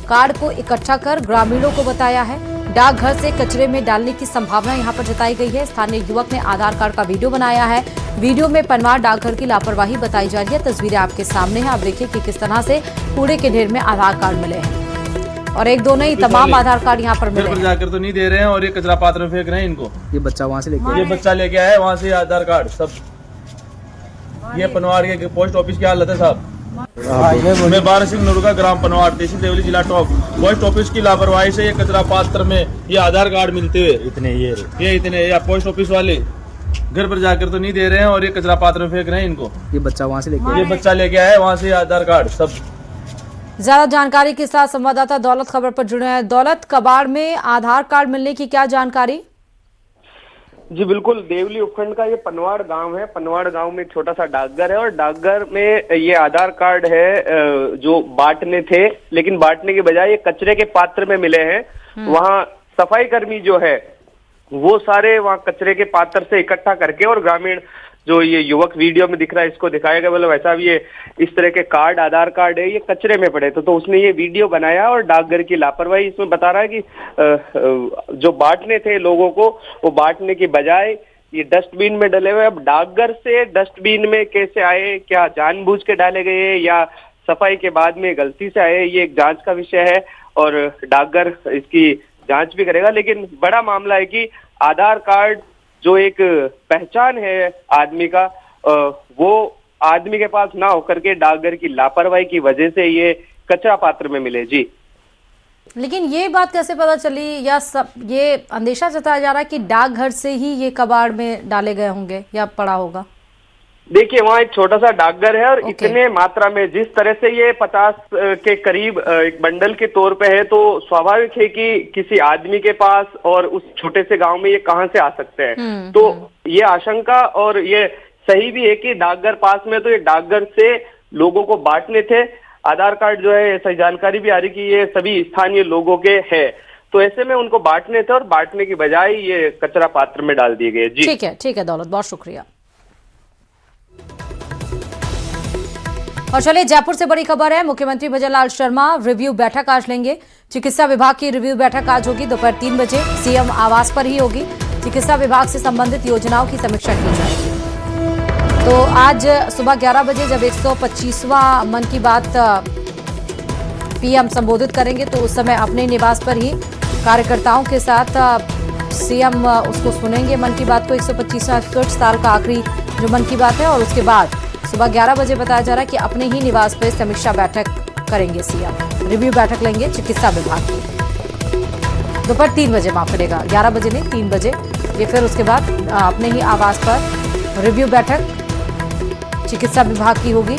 Card को इकट्ठा कर ग्रामीणों को बताया है। डाकघर से कचरे में डालने की संभावना यहां पर जताई गई है। स्थानीय युवक ने आधार कार्ड का वीडियो बनाया है। वीडियो में पनवाड़ डाकघर की लापरवाही बताई जा रही है। तस्वीरें आपके सामने हैं। आप देखिए कि किस तरह से कूड़े के ढेर में आधार कार्ड मिले हैं और एक दो नहीं, तमाम आधार कार्ड यहाँ पर मिले हैं। जाकर तो नहीं दे रहे हैं और ये कचरा पात्र में फेंक रहे हैं इनको। ये बच्चा वहाँ से लेके ये बच्चा लेके आया है वहाँ से आधार कार्ड सब। ये पनवाड़ के पोस्ट ऑफिस की हालत है साहब। मैं बार सिंह नरुका, ग्राम पनवाड़, तहसील देवली, जिला टॉप। पोस्ट ऑफिस की लापरवाही से ये कचरा पात्र में ये आधार कार्ड मिलते हुए इतने या पोस्ट ऑफिस वाले घर पर जाकर तो नहीं दे रहे हैं और ये कचरा पात्र में फेंक रहे हैं इनको। ये बच्चा वहाँ से लेके आया है वहाँ से आधार कार्ड सब। ज्यादा जानकारी के साथ संवाददाता दौलत खबर पर जुड़े हैं। दौलत, कबाड़ में आधार कार्ड मिलने की क्या जानकारी? जी बिल्कुल, देवली उपखंड का ये पनवाड़ गांव है। पनवाड़ गांव में एक छोटा सा डाकघर है और डाकघर में ये आधार कार्ड है जो बांटने थे, लेकिन बांटने के बजाय ये कचरे के पात्र में मिले हैं। वहाँ सफाई कर्मी जो है वो सारे वहाँ कचरे के पात्र से इकट्ठा करके, और ग्रामीण जो ये युवक वीडियो में दिख रहा है इसको दिखाया गया, मतलब ऐसा भी ये इस तरह के कार्ड, आधार कार्ड है, ये कचरे में पड़े थे। तो उसने ये वीडियो बनाया और डाकघर की लापरवाही इसमें बता रहा है कि जो बांटने थे लोगों को, वो बांटने की बजाय ये डस्टबिन में डले हुए। अब डाकघर से डस्टबिन में कैसे आए, क्या जानबूझ के डाले गए या सफाई के बाद में गलती से आए, ये एक जांच का विषय है और डाकघर इसकी जांच भी करेगा। लेकिन बड़ा मामला है कि आधार कार्ड जो एक पहचान है आदमी का, वो आदमी के पास ना होकर के डाकघर की लापरवाही की वजह से ये कचरा पात्र में मिले। जी, लेकिन ये बात कैसे पता चली या सब ये अंदेशा जताया जा रहा है कि डाकघर से ही ये कबाड़ में डाले गए होंगे या पड़ा होगा? देखिए, वहाँ एक छोटा सा डाकघर है और इतने मात्रा में, जिस तरह से ये 50 के करीब एक बंडल के तौर पे है, तो स्वाभाविक है कि किसी आदमी के पास और उस छोटे से गांव में ये कहां से आ सकते हैं। तो ये आशंका और ये सही भी है कि डाकघर पास में, तो ये डाकघर से लोगों को बांटने थे। आधार कार्ड जो है, ऐसी जानकारी भी आ रही कि ये सभी स्थानीय लोगों के है, तो ऐसे में उनको बांटने थे और बांटने की बजाय ये कचरा पात्र में डाल दिए गए। जी ठीक है दौलत, बहुत शुक्रिया। और चलिए जयपुर से बड़ी खबर है। मुख्यमंत्री भजनलाल शर्मा रिव्यू बैठक आज लेंगे। चिकित्सा विभाग की रिव्यू बैठक आज होगी दोपहर 3 बजे। सीएम आवास पर ही होगी। चिकित्सा विभाग से संबंधित योजनाओं की समीक्षा की जाएगी। तो आज सुबह 11 बजे जब 125वां मन की बात पीएम संबोधित करेंगे, तो उस समय अपने निवास पर ही कार्यकर्ताओं के साथ सीएम उसको सुनेंगे मन की बात को। 125वां साल का आखिरी जो मन की बात है, और उसके बाद सुबह 11 बजे बताया जा रहा है कि अपने ही निवास पर समीक्षा बैठक करेंगे सीएम। रिव्यू बैठक लेंगे चिकित्सा विभाग की दोपहर 3 बजे, माफ करेगा 11 बजे नहीं 3 बजे। ये फिर उसके बाद अपने ही आवास पर रिव्यू बैठक चिकित्सा विभाग की होगी,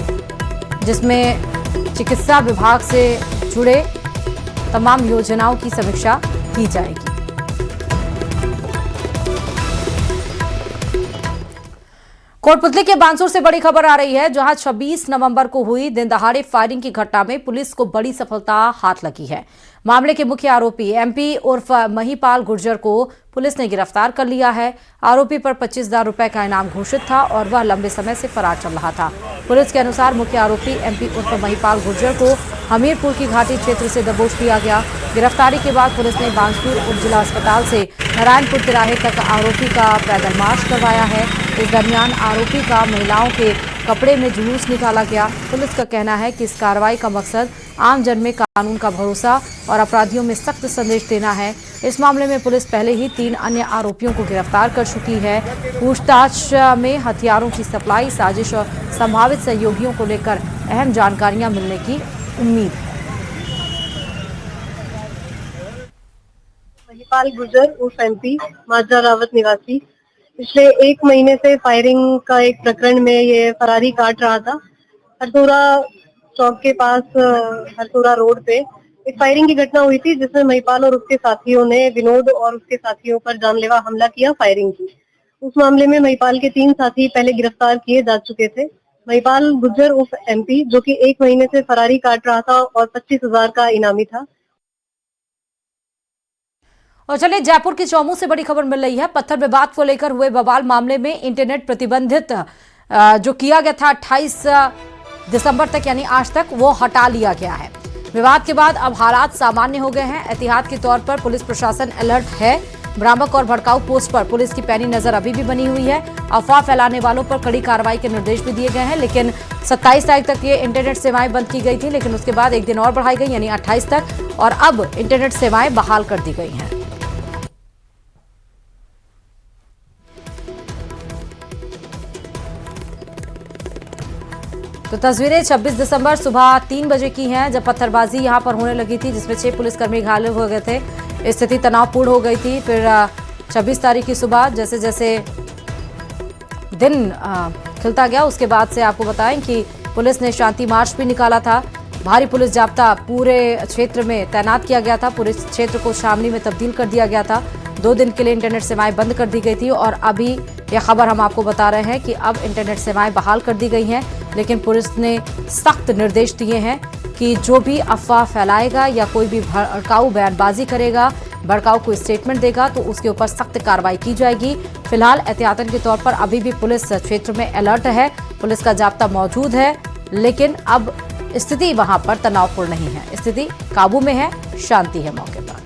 जिसमें चिकित्सा विभाग से जुड़े तमाम योजनाओं की समीक्षा की जाएगी। कोटपुतली के बानसूर से बड़ी खबर आ रही है, जहां 26 नवंबर को हुई दिन दहाड़े फायरिंग की घटना में पुलिस को बड़ी सफलता हाथ लगी है। मामले के मुख्य आरोपी एमपी उर्फ महिपाल गुर्जर को पुलिस ने गिरफ्तार कर लिया है। आरोपी पर 25,000 रुपए का इनाम घोषित था और वह लंबे समय से फरार चल रहा था। पुलिस के अनुसार मुख्य आरोपी एमपी उर्फ महिपाल गुर्जर को हमीरपुर की घाटी क्षेत्र से दबोच लिया गया। गिरफ्तारी के बाद पुलिस ने बानसूर उप जिला अस्पताल से नारायणपुर तिराहे तक आरोपी का पैदल मार्च करवाया है। इस दरमियान आरोपी का महिलाओं के कपड़े में जुलूस निकाला गया। पुलिस का कहना है कि इस कार्रवाई का मकसद आम जन में कानून का भरोसा और अपराधियों में सख्त संदेश देना है। इस मामले में पुलिस पहले ही 3 अन्य आरोपियों को गिरफ्तार कर चुकी है। पूछताछ में हथियारों की सप्लाई, साजिश और संभावित सहयोगियों को लेकर अहम जानकारियां मिलने की उम्मीद है। महिपाल गुर्जर उर्फ एमपी माजरा रावत निवासी पिछले 1 महीने से फायरिंग का एक प्रकरण में ये फरारी काट रहा था। हरसोरा चौक के पास हरसोरा रोड पे एक फायरिंग की घटना हुई थी, जिसमें महिपाल और उसके साथियों ने विनोद और उसके साथियों पर जानलेवा हमला किया, फायरिंग की। उस मामले में महिपाल के 3 साथी पहले गिरफ्तार किए जा चुके थे। महिपाल गुर्जर उर्फ एमपी, जो कि 1 महीने से फरारी काट रहा था और 25,000 का इनामी था। और चलिए जयपुर की चौमू से बड़ी खबर मिल रही है। पत्थर विवाद को लेकर हुए बवाल मामले में इंटरनेट प्रतिबंधित जो किया गया था 28 दिसंबर तक यानी आज तक, वो हटा लिया गया है। विवाद के बाद अब हालात सामान्य हो गए हैं। एहतियात के तौर पर पुलिस प्रशासन अलर्ट है। भ्रामक और भड़काऊ पोस्ट पर पुलिस की पैनी नजर अभी भी बनी हुई है। अफवाह फैलाने वालों पर कड़ी कार्रवाई के निर्देश भी दिए गए हैं। लेकिन 27 तारीख तक ये इंटरनेट सेवाएं बंद की गई थी, लेकिन उसके बाद एक दिन और बढ़ाई गई, यानी 28 तक, और अब इंटरनेट सेवाएं बहाल कर दी गई हैं। तो तस्वीरें 26 दिसंबर सुबह 3 बजे की हैं, जब पत्थरबाजी यहां पर होने लगी थी, जिसमें 6 पुलिसकर्मी घायल हो गए थे। स्थिति तनावपूर्ण हो गई थी। फिर 26 तारीख की सुबह जैसे जैसे दिन खिलता गया, उसके बाद से आपको बताएं कि पुलिस ने शांति मार्च भी निकाला था। भारी पुलिस जाब्ता पूरे क्षेत्र में तैनात किया गया था। पूरे क्षेत्र को छावनी में तब्दील कर दिया गया था। 2 दिन के लिए इंटरनेट सेवाएं बंद कर दी गई थी और अभी यह खबर हम आपको बता रहे हैं कि अब इंटरनेट सेवाएं बहाल कर दी गई हैं। लेकिन पुलिस ने सख्त निर्देश दिए हैं कि जो भी अफवाह फैलाएगा या कोई भी भड़काऊ बयानबाजी करेगा, भड़काऊ कोई स्टेटमेंट देगा, तो उसके ऊपर सख्त कार्रवाई की जाएगी। फिलहाल एहतियातन के तौर पर अभी भी पुलिस क्षेत्र में अलर्ट है। पुलिस का जाब्ता मौजूद है, लेकिन अब स्थिति वहां पर तनावपूर्ण नहीं है। स्थिति काबू में है, शांति है मौके पर।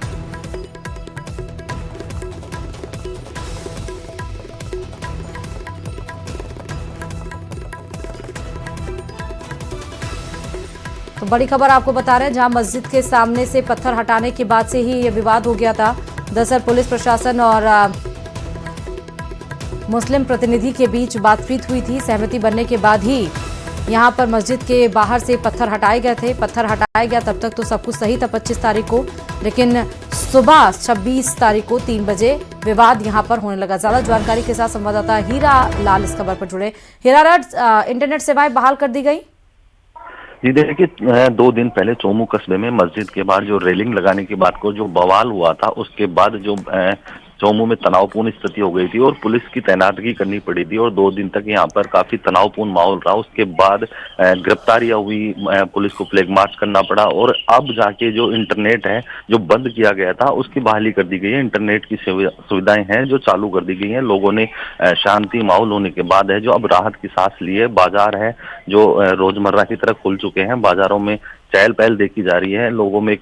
तो बड़ी खबर आपको बता रहे हैं, जहां मस्जिद के सामने से पत्थर हटाने के बाद से ही यह विवाद हो गया था। दरअसल पुलिस प्रशासन और मुस्लिम प्रतिनिधि के बीच बातचीत हुई थी। सहमति बनने के बाद ही यहां पर मस्जिद के बाहर से पत्थर हटाए गए थे। पत्थर हटाया गया तब तक तो सब कुछ सही था 25 तारीख को, लेकिन सुबह 26 तारीख को 3 बजे विवाद यहां पर होने लगा। ज्यादा जानकारी के साथ संवाददाता हीरा लाल इस खबर पर जुड़े। हीरा लाल, इंटरनेट सेवाएं बहाल कर दी गई? जी देखिए, 2 दिन पहले चोमू कस्बे में मस्जिद के बाहर जो रेलिंग लगाने की बात को जो बवाल हुआ था, उसके बाद जो चोमू में तनावपूर्ण स्थिति हो गई थी और पुलिस की तैनातगी करनी पड़ी थी और 2 दिन तक यहाँ पर काफी तनावपूर्ण माहौल रहा। उसके बाद गिरफ्तारियां हुई, पुलिस को फ्लैग मार्च करना पड़ा और अब जाके जो इंटरनेट है जो बंद किया गया था उसकी बहाली कर दी गई है। इंटरनेट की सुविधाएं हैं जो चालू कर दी गई हैं। लोगों ने शांति माहौल होने के बाद है जो अब राहत की सांस ली है। बाजार है जो रोजमर्रा की तरह खुल चुके हैं। बाजारों में चहल पहल देखी जा रही है। लोगों में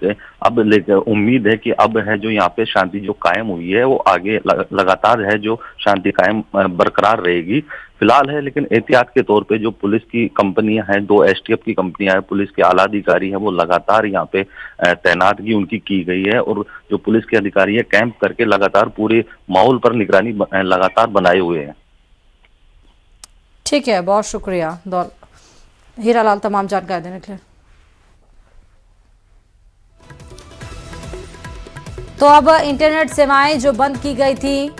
अब उम्मीद है कि अब है जो यहाँ पे शांति जो कायम हुई है वो आगे लगातार है जो शांति कायम बरकरार रहेगी। फिलहाल है, लेकिन एहतियात के तौर पे जो पुलिस की कंपनियां हैं, 2 एसटीएफ की कंपनियां हैं, पुलिस के आला अधिकारी हैं, वो लगातार यहाँ पे तैनातगी उनकी की गई है और जो पुलिस के अधिकारी है कैंप करके लगातार पूरे माहौल पर निगरानी लगातार बनाए हुए हैं। ठीक है, बहुत शुक्रिया हीरा लाल तमाम जानकारी देने के लिए। तो अब इंटरनेट सेवाएं जो बंद की गई थी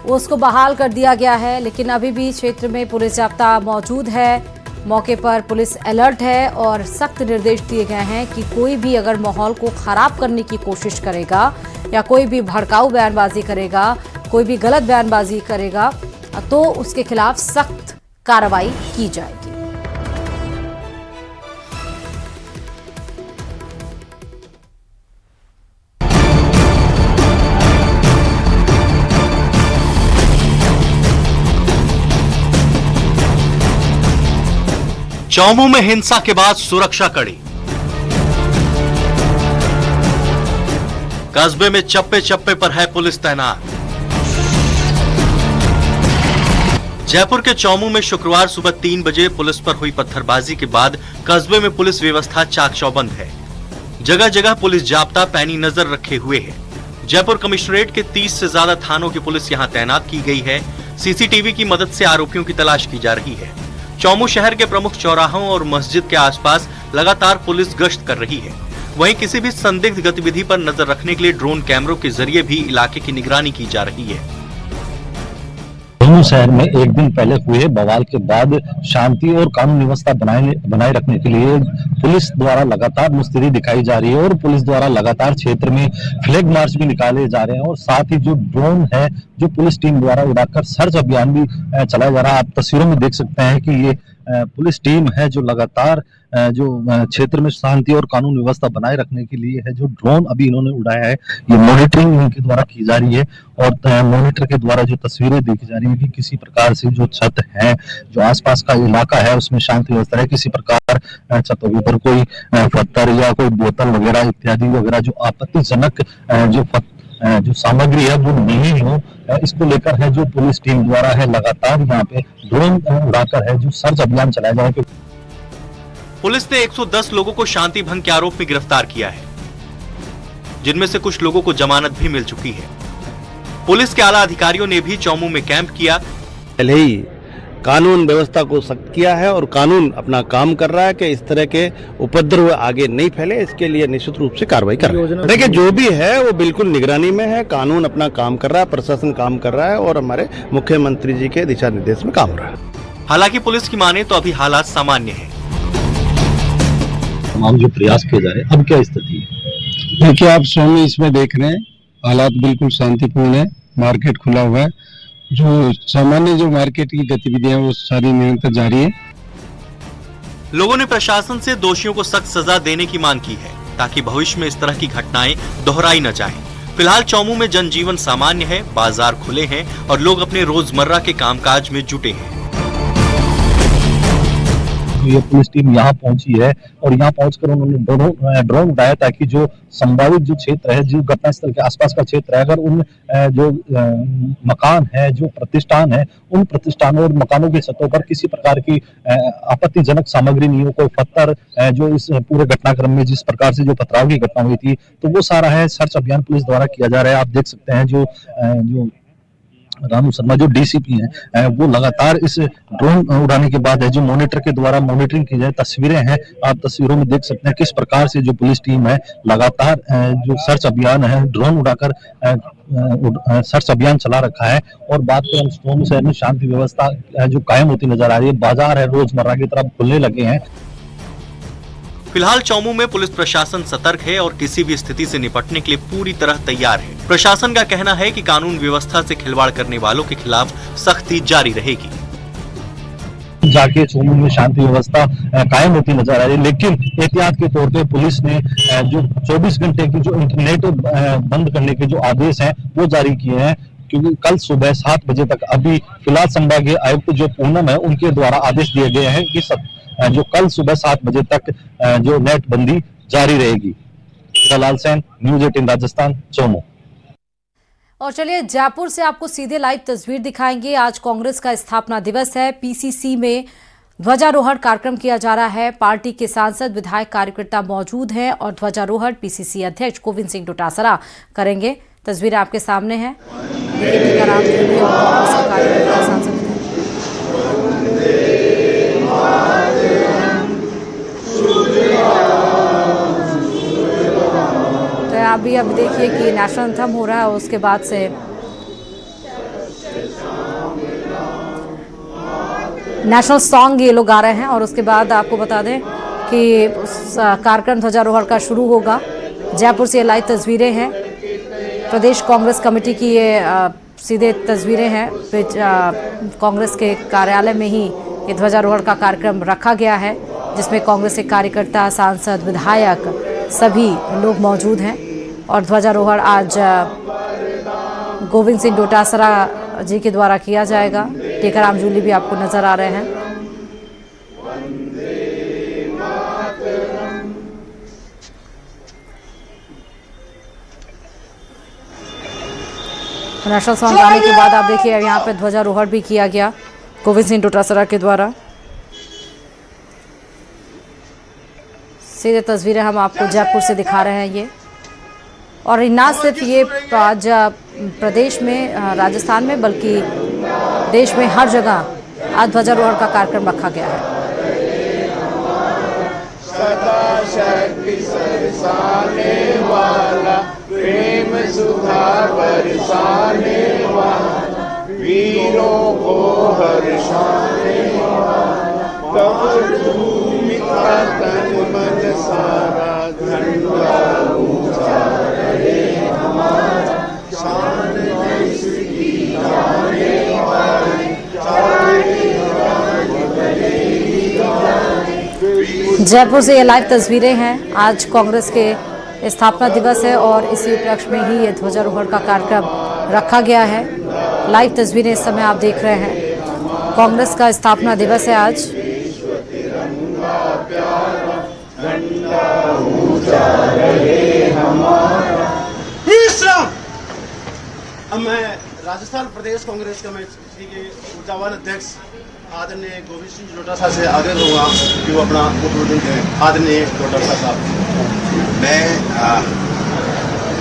उसको बहाल कर दिया गया है, लेकिन अभी भी क्षेत्र में पुलिस जाब्ता मौजूद है। मौके पर पुलिस अलर्ट है और सख्त निर्देश दिए गए हैं कि कोई भी अगर माहौल को खराब करने की कोशिश करेगा या कोई भी भड़काऊ बयानबाजी करेगा, कोई भी गलत बयानबाजी करेगा, तो उसके खिलाफ सख्त कार्रवाई की जाएगी। चौमू में हिंसा के बाद सुरक्षा कड़ी। कस्बे में चप्पे चप्पे पर है पुलिस तैनात। जयपुर के चौमू में शुक्रवार सुबह 3 बजे पुलिस पर हुई पत्थरबाजी के बाद कस्बे में पुलिस व्यवस्था चाक चौबंद है। जगह जगह पुलिस जाब्ता पैनी नजर रखे हुए है। जयपुर कमिश्नरेट के 30 से ज्यादा थानों की पुलिस यहां तैनात की गई है। सीसीटीवी की मदद से आरोपियों की तलाश की जा रही है। चौमू शहर के प्रमुख चौराहों और मस्जिद के आसपास लगातार पुलिस गश्त कर रही है। वहीं किसी भी संदिग्ध गतिविधि पर नजर रखने के लिए ड्रोन कैमरों के जरिए भी इलाके की निगरानी की जा रही है। चौमू शहर में एक दिन पहले हुए बवाल के बाद शांति और कानून व्यवस्था बनाए रखने के लिए पुलिस द्वारा लगातार मुस्तैदी दिखाई जा रही है और पुलिस द्वारा लगातार क्षेत्र में फ्लैग मार्च भी निकाले जा रहे हैं और साथ ही जो ड्रोन है जो पुलिस टीम द्वारा उड़ाकर सर्च अभियान भी चलाया जा रहा है। आप तस्वीरों में देख सकते हैं कि ये पुलिस टीम है जो लगातार जो क्षेत्र में शांति और कानून व्यवस्था बनाए रखने के लिए है, जो ड्रोन अभी इन्होंने उड़ाया है, ये मॉनिटरिंग इनके द्वारा की जा रही है और मॉनिटर के द्वारा जो तस्वीरें देखी जा रही है कि किसी प्रकार से जो छत है, जो आसपास का इलाका है उसमें शांति व्यवस्था है, किसी प्रकार छतों के ऊपर कोई पत्थर या कोई बोतल वगैरह इत्यादि वगैरह जो आपत्तिजनक जो सामग्री है वो नहीं हो, इसको लेकर है जो पुलिस टीम द्वारा है लगातार यहाँ पे ड्रोन उड़ाकर है जो सर्च अभियान चलाया जा रहा है। पुलिस ने 110 लोगों को शांति भंग के आरोप में गिरफ्तार किया है, जिनमें से कुछ लोगों को जमानत भी मिल चुकी है। पुलिस के आला अधिकारियों ने भी चौमू में कैंप किया। पहले ही कानून व्यवस्था को सख्त किया है और कानून अपना काम कर रहा है कि इस तरह के उपद्रव आगे नहीं फैले, इसके लिए निश्चित रूप से कार्रवाई कर रहा है। देखिए, जो भी है वो बिल्कुल निगरानी में है, कानून अपना काम कर रहा है, प्रशासन काम कर रहा है और हमारे मुख्यमंत्री जी के दिशा निर्देश में काम हो रहा है। हालांकि पुलिस की माने तो अभी हालात सामान्य है। तमाम जो प्रयास किए जा रहे हैं, अब क्या स्थिति है? देखिए, आप स्वयं इसमें देख रहे हैं, हालात बिल्कुल शांतिपूर्ण है, मार्केट खुला हुआ है, जो सामान्य जो मार्केट की गतिविधियां वो सारी निरंतर जारी है। लोगों ने प्रशासन से दोषियों को सख्त सजा देने की मांग की है ताकि भविष्य में इस तरह की घटनाएं दोहराई न जाएं। फिलहाल चौमू में जनजीवन सामान्य है, बाजार खुले हैं और लोग अपने रोजमर्रा के कामकाज में जुटे हैं। ये पुलिस टीम यहाँ पहुंची है और यहाँ पहुंचकर उन्होंने ड्रोन उड़ाया ताकि जो संभावित जो क्षेत्र है, जो घटनास्थल के आसपास का क्षेत्र है, अगर उन जो मकान है, जो प्रतिष्ठान है, उन प्रतिष्ठानों और मकानों की छतों पर किसी प्रकार की आपत्तिजनक सामग्री नहीं हो, कोई पत्थर जो इस पूरे घटनाक्रम में जिस प्रकार से जो पथराव की घटना हुई थी, तो वो सारा है सर्च अभियान पुलिस द्वारा किया जा रहा है। आप देख सकते हैं जो रानू शर्मा जो डीसीपी हैं वो लगातार इस ड्रोन उड़ाने के बाद है जो मॉनिटर के द्वारा मॉनिटरिंग की जाए, तस्वीरें हैं, आप तस्वीरों में देख सकते हैं किस प्रकार से जो पुलिस टीम है लगातार जो सर्च अभियान है ड्रोन उड़ाकर सर्च अभियान चला रखा है। और बात करें चौमू शहर में शांति व्यवस्था जो कायम होती नजर आ रही है, बाजार है रोजमर्रा की तरफ खुलने लगे हैं। फिलहाल चौमू में पुलिस प्रशासन सतर्क है और किसी भी स्थिति से निपटने के लिए पूरी तरह तैयार है। प्रशासन का कहना है कि कानून व्यवस्था से खिलवाड़ करने वालों के खिलाफ सख्ती जारी रहेगी। जाके चौमू में शांति व्यवस्था कायम होती नजर आ रही है, लेकिन एहतियात के तौर पे पुलिस ने जो 24 घंटे की जो इंटरनेट बंद करने के जो आदेश हैं वो जारी किए हैं, क्योंकि कल सुबह 7 बजे तक अभी फिलहाल संभागीय आयुक्त जो पूनम है उनके द्वारा आदेश दिए गए हैं कि जो कल सुबह 7 बजे तक जो नेट बंदी जारी रहेगी। लाल सेन, न्यूज़ 18 राजस्थान, चौमू। और चलिए जयपुर से आपको सीधे लाइव तस्वीर दिखाएंगे। आज कांग्रेस का स्थापना दिवस है। पीसीसी में ध्वजारोहण कार्यक्रम किया जा रहा है। पार्टी के सांसद, विधायक, कार्यकर्ता मौजूद हैं और ध्वजारोहण पीसीसी अध्यक्ष गोविंद सिंह डोटासरा करेंगे। तस्वीर आपके सामने है। टीकाराम जूली और कांग्रेस के कार्यकर्ता, सांसद अभी देखिए कि नेशनल एंथम हो रहा है, उसके बाद से नेशनल सॉन्ग ये लोग गा रहे हैं और उसके बाद आपको बता दें कि कार्यक्रम ध्वजारोहण का शुरू होगा। जयपुर से ये लाइव तस्वीरें हैं। प्रदेश कांग्रेस कमेटी की ये सीधे तस्वीरें हैं। कांग्रेस के कार्यालय में ही ये ध्वजारोहण का कार्यक्रम रखा गया है, जिसमें कांग्रेस के कार्यकर्ता, सांसद, विधायक सभी लोग मौजूद हैं। और ध्वजारोहण आज गोविंद सिंह डोटासरा जी के द्वारा किया जाएगा। टीकाराम जूली भी आपको नजर आ रहे हैं। नेशनल सॉन्ग गाने के बाद आप देखिए यहाँ पे ध्वजारोहण भी किया गया गोविंद सिंह डोटासरा के द्वारा। सीधे तस्वीरें हम आपको जयपुर से दिखा रहे हैं ये। और ना सिर्फ ये आज प्रदेश में, राजस्थान में, बल्कि देश में हर जगह आज ध्वजारोहण का कार्यक्रम रखा गया है। सदा शक्ति सरसाने वाला, प्रेम सुधा बरसाने वाला, वीरों को हर्षाने वाला, तब भूमि का तन मन सारा झंडा ऊंचा रहे हमारा, शान इसकी जाने वाली, चाहे राज भले जयपुर से ये लाइव तस्वीरें हैं। आज कांग्रेस के स्थापना दिवस है और इसी उपलक्ष्य में ही ये ध्वजारोहण का कार्यक्रम रखा गया है। लाइव तस्वीरें इस समय आप देख रहे हैं। कांग्रेस का स्थापना दिवस है आज। मैं राजस्थान प्रदेश कांग्रेस कमेटी के ऊर्जावान अध्यक्ष आदरणीय गोविंद सिंह डोटासरा से आग्रह करूँगा कि वो अपना उद्बोधन दें। आदरणीय डोटासरा साहब। मैं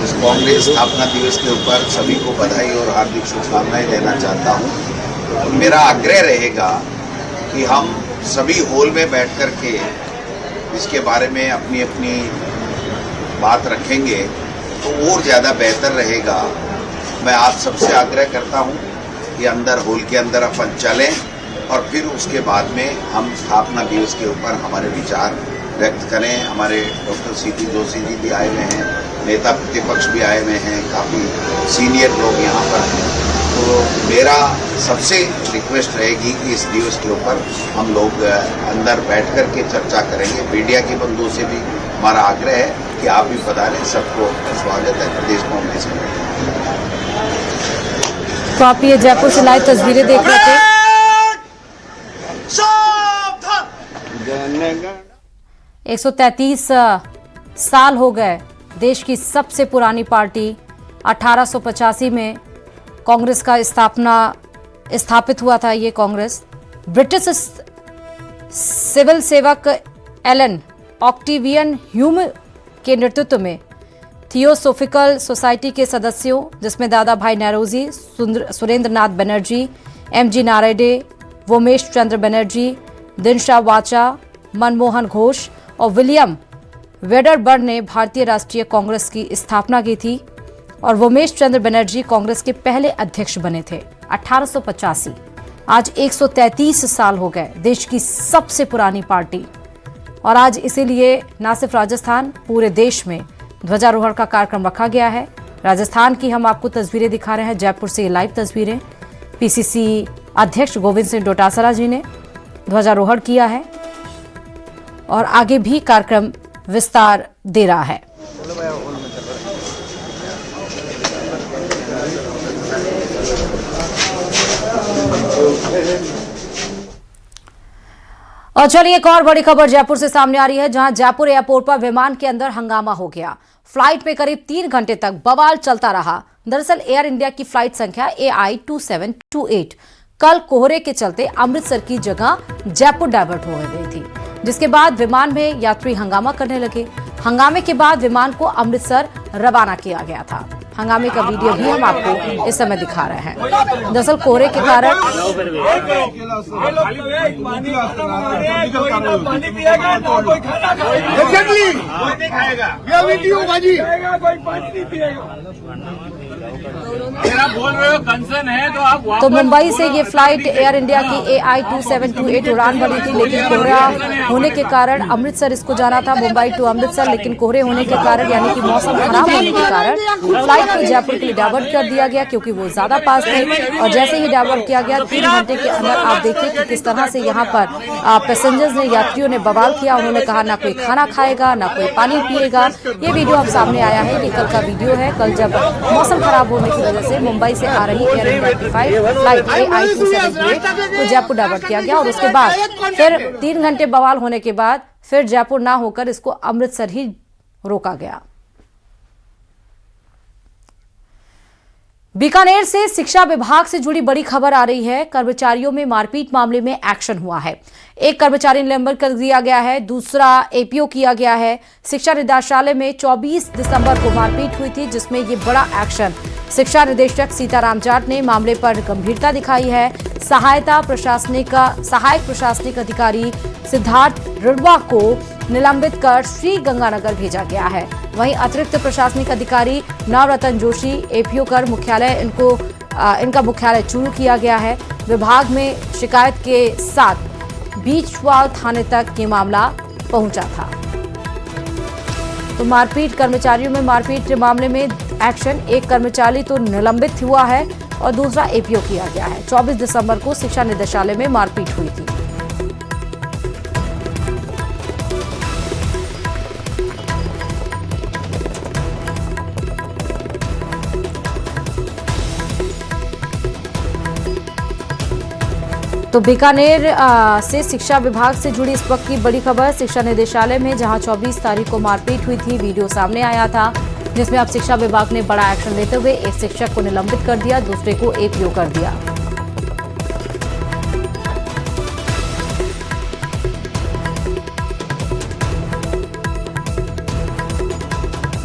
इस कांग्रेस स्थापना दिवस के ऊपर सभी को बधाई और हार्दिक शुभकामनाएं देना चाहता हूं। मेरा आग्रह रहेगा कि हम सभी हॉल में बैठ कर के इसके बारे में अपनी अपनी बात रखेंगे तो और ज़्यादा बेहतर रहेगा। मैं आप सबसे आग्रह करता हूं कि अंदर हॉल के अंदर अपन चलें और फिर उसके बाद में हम स्थापना दिवस के ऊपर हमारे विचार व्यक्त करें। हमारे डॉक्टर सीपी जोशी जी भी आए हुए हैं, नेता प्रतिपक्ष भी आए हुए हैं, काफ़ी सीनियर लोग यहाँ पर हैं। तो मेरा सबसे रिक्वेस्ट रहेगी कि इस दिवस के ऊपर हम लोग अंदर बैठ कर के चर्चा करेंगे। मीडिया के बंधुओं से भी हमारा आग्रह है कि आप भी पधारें। सबको स्वागत है प्रदेश कांग्रेस कमेटी। तो आप ये जयपुर से लाइव तस्वीरें देख रहे थे। 133 साल हो गए देश की सबसे पुरानी पार्टी 1885 में कांग्रेस का स्थापित हुआ था। ये कांग्रेस ब्रिटिश सिविल सेवक एलन ऑक्टेवियन ह्यूम के नेतृत्व में थियोसोफिकल सोसाइटी के सदस्यों, जिसमें दादा भाई नौरोजी, सुरेंद्र नाथ बनर्जी, एमजी नारायणे, वोमेश चंद्र बनर्जी, दिनशा वाचा, मनमोहन घोष और विलियम वेडरबर्न ने भारतीय राष्ट्रीय कांग्रेस की स्थापना की थी और वोमेश चंद्र बनर्जी कांग्रेस के पहले अध्यक्ष बने थे 1885। आज 133 साल हो गए देश की सबसे पुरानी पार्टी और आज इसीलिए न सिर्फ राजस्थान, पूरे देश में ध्वजारोहण का कार्यक्रम रखा गया है। राजस्थान की हम आपको तस्वीरें दिखा रहे हैं, जयपुर से लाइव तस्वीरें। पीसीसी अध्यक्ष गोविंद सिंह डोटासरा जी ने ध्वजारोहण किया है और आगे भी कार्यक्रम विस्तार दे रहा है। और चलिए एक और बड़ी खबर जयपुर से सामने आ रही है, जहां जयपुर एयरपोर्ट पर विमान के अंदर हंगामा हो गया। फ्लाइट में करीब 3 घंटे तक बवाल चलता रहा। दरअसल एयर इंडिया की फ्लाइट संख्या AI 2728 कल कोहरे के चलते अमृतसर की जगह जयपुर डाइवर्ट हो गई थी, जिसके बाद विमान में यात्री हंगामा करने लगे। हंगामे के बाद विमान को अमृतसर रवाना किया गया था। हंगामे का वीडियो भी हम आपको इस समय दिखा रहे हैं। दरअसल कोहरे के कारण तो मुंबई से ये फ्लाइट एयर इंडिया की AI 2728 उड़ान भरी थी, लेकिन कोहरा होने के कारण अमृतसर इसको जाना था, मुंबई टू अमृतसर, लेकिन कोहरे होने के कारण यानी कि मौसम खराब होने के कारण फ्लाइट को जयपुर के लिए डाइवर्ट कर दिया गया, क्योंकि वो ज्यादा पास थे। और जैसे ही डाइवर्ट किया गया 3 घंटे के अंदर आप देखिए कि किस तरह से यहाँ पर पैसेंजर्स ने, यात्रियों ने बवाल किया। उन्होंने कहा ना कोई खाना खाएगा, ना कोई पानी पिएगा। ये वीडियो अब सामने आया है, ये कल का वीडियो है। कल जब मौसम खराब होने की वजह से मुंबई से आ रही एयर इंडिया की फ्लाइट AI 2728 को जयपुर डाइवर्ट किया गया और उसके बाद फिर 3 घंटे बवाल होने के बाद फिर जयपुर ना होकर इसको अमृतसर ही रोका गया। बीकानेर से शिक्षा विभाग से जुड़ी बड़ी खबर आ रही है। कर्मचारियों में मारपीट मामले में एक्शन हुआ है। एक कर्मचारी निलंबित कर दिया गया है, दूसरा APO किया गया है। शिक्षा निदेशालय में 24 दिसंबर को मारपीट हुई थी, जिसमें ये बड़ा एक्शन शिक्षा निदेशक सीताराम जाट ने मामले पर गंभीरता दिखाई है। सहायक प्रशासनिक अधिकारी सिद्धार्थ रुड़वा को निलंबित कर श्री गंगानगर भेजा गया है। वहीं अतिरिक्त प्रशासनिक अधिकारी नवरतन जोशी APO कर इनका मुख्यालय चूरू किया गया है। विभाग में शिकायत के साथ बीचवाल थाने तक ये मामला पहुंचा था। तो मारपीट, कर्मचारियों में मारपीट मामले में एक्शन, एक कर्मचारी तो निलंबित हुआ है और दूसरा APO किया गया है। 24 दिसंबर को शिक्षा निदेशालय में मारपीट हुई थी। तो बीकानेर से शिक्षा विभाग से जुड़ी इस वक्त की बड़ी खबर। शिक्षा निदेशालय में जहां 24 तारीख को मारपीट हुई थी, वीडियो सामने आया था, जिसमें अब शिक्षा विभाग ने बड़ा एक्शन लेते हुए एक शिक्षक को निलंबित कर दिया, दूसरे को एपीओ कर दिया।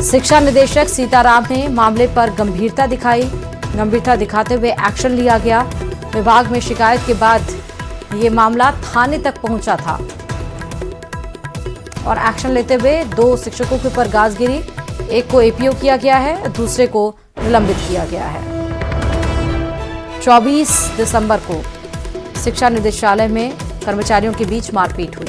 शिक्षा निदेशक सीताराम ने मामले पर गंभीरता दिखाते हुए एक्शन लिया गया। विभाग में शिकायत के बाद ये मामला थाने तक पहुंचा था और एक्शन लेते हुए 2 शिक्षकों के ऊपर गाज गिरी, एक को एपीओ किया गया है, दूसरे को निलंबित किया गया है। 24 दिसंबर को शिक्षा निदेशालय में कर्मचारियों के बीच मारपीट हुई।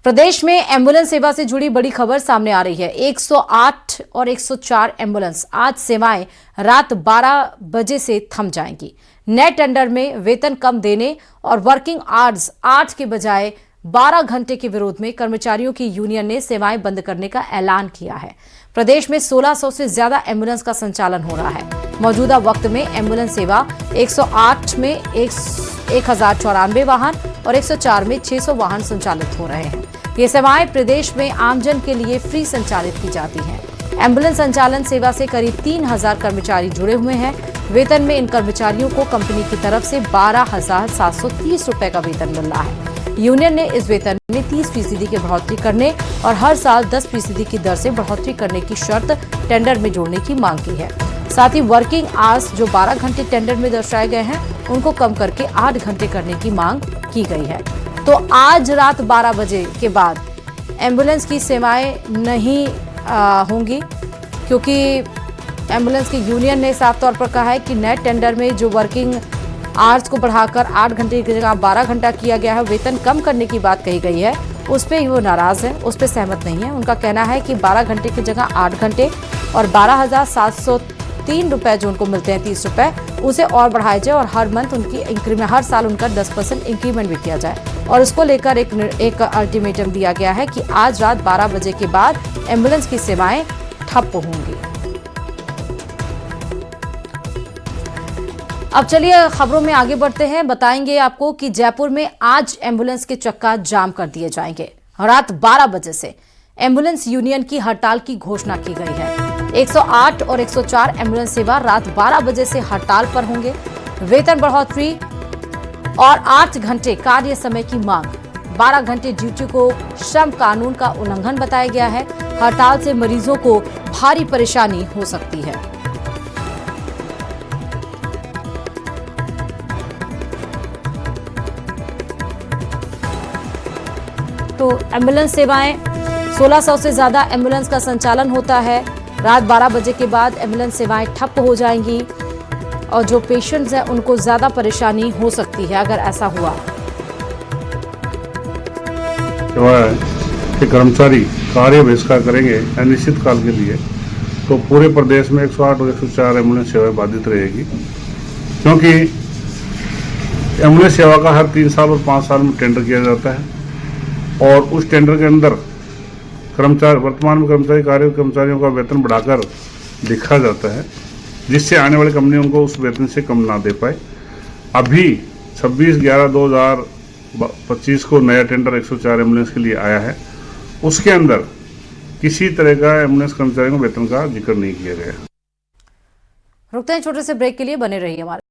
प्रदेश में एम्बुलेंस सेवा से जुड़ी बड़ी खबर सामने आ रही है। 108 और 104 एम्बुलेंस आज सेवाएं रात 12 बजे से थम जाएंगी। नए टेंडर में वेतन कम देने और वर्किंग आवर्स 8 के बजाय 12 घंटे के विरोध में कर्मचारियों की यूनियन ने सेवाएं बंद करने का ऐलान किया है। प्रदेश में 1600 से ज्यादा एम्बुलेंस का संचालन हो रहा है। मौजूदा वक्त में एम्बुलेंस सेवा 108 में 1094 वाहन और 104 में 600 वाहन संचालित हो रहे हैं। ये सेवाएं प्रदेश में आमजन के लिए फ्री संचालित की जाती हैं। एम्बुलेंस संचालन सेवा से करीब 3000 कर्मचारी जुड़े हुए हैं। वेतन में इन कर्मचारियों को कंपनी की तरफ से 12,730 रुपए का वेतन मिल रहा है। यूनियन ने इस वेतन में 30% की बढ़ोतरी करने और हर साल 10% की दर से बढ़ोतरी करने की शर्त टेंडर में जोड़ने की मांग की है। साथ ही वर्किंग आवर्स जो 12 घंटे टेंडर में दर्शाए गए हैं, उनको कम करके 8 घंटे करने की मांग की गई है। तो आज रात 12 बजे के बाद एम्बुलेंस की सेवाएं नहीं होंगी, क्योंकि एम्बुलेंस की यूनियन ने साफ तौर पर कहा है कि नए टेंडर में जो वर्किंग आवर्स को बढ़ाकर 8 घंटे की जगह 12 घंटा किया गया है, वेतन कम करने की बात कही गई है, उस पर वो नाराज है, उस पर सहमत नहीं है। उनका कहना है कि 12 घंटे की जगह 8 घंटे और 12,703 रुपए जो उनको मिलते हैं 30 रुपए, उसे और बढ़ाया जाए और हर मंथ उनकी इंक्रीमेंट, हर साल उनका 10% इंक्रीमेंट भी किया जाए। और इसको लेकर एक अल्टीमेटम दिया गया है कि आज रात 12 बजे के बाद एम्बुलेंस की सेवाएं ठप होंगी। अब चलिए खबरों में आगे बढ़ते हैं। बताएंगे आपको कि जयपुर में आज एम्बुलेंस के चक्का जाम कर दिए जाएंगे। रात 12 बजे से एम्बुलेंस यूनियन की हड़ताल की घोषणा की गई है। 108 और 104 एम्बुलेंस सेवा रात 12 बजे से हड़ताल पर होंगे। वेतन बढ़ोतरी और 8 घंटे कार्य समय की मांग। 12 घंटे ड्यूटी को श्रम कानून का उल्लंघन बताया गया है। हड़ताल से मरीजों को भारी परेशानी हो सकती है। तो एम्बुलेंस सेवाएं 1600 से ज्यादा एम्बुलेंस का संचालन होता है। रात 12 बजे के बाद एम्बुलेंस सेवाएं ठप हो जाएंगी और जो पेशेंट्स हैं उनको ज्यादा परेशानी हो सकती है अगर ऐसा हुआ। कि कर्मचारी कार्य बहिष्कार करेंगे अनिश्चित काल के लिए, तो पूरे प्रदेश में 108 और 104 एम्बुलेंस सेवाएं बाधित रहेगी, क्योंकि एम्बुलेंस सेवा का हर 3 साल और 5 साल में टेंडर किया जाता है और उस टेंडर के अंदर वर्तमान में कर्मचारियों का वेतन बढ़ाकर लिखा जाता है, जिससे आने वाली कंपनी उनको उस वेतन से कम ना दे पाए। अभी 26/11/2025 को नया टेंडर 104 एम्बुलेंस के लिए आया है। उसके अंदर किसी तरह का एम्बुलेंस कर्मचारियों को वेतन का जिक्र नहीं किया गया। रुकते हैं छोटे से ब्रेक के लिए, बने रहिए हमारे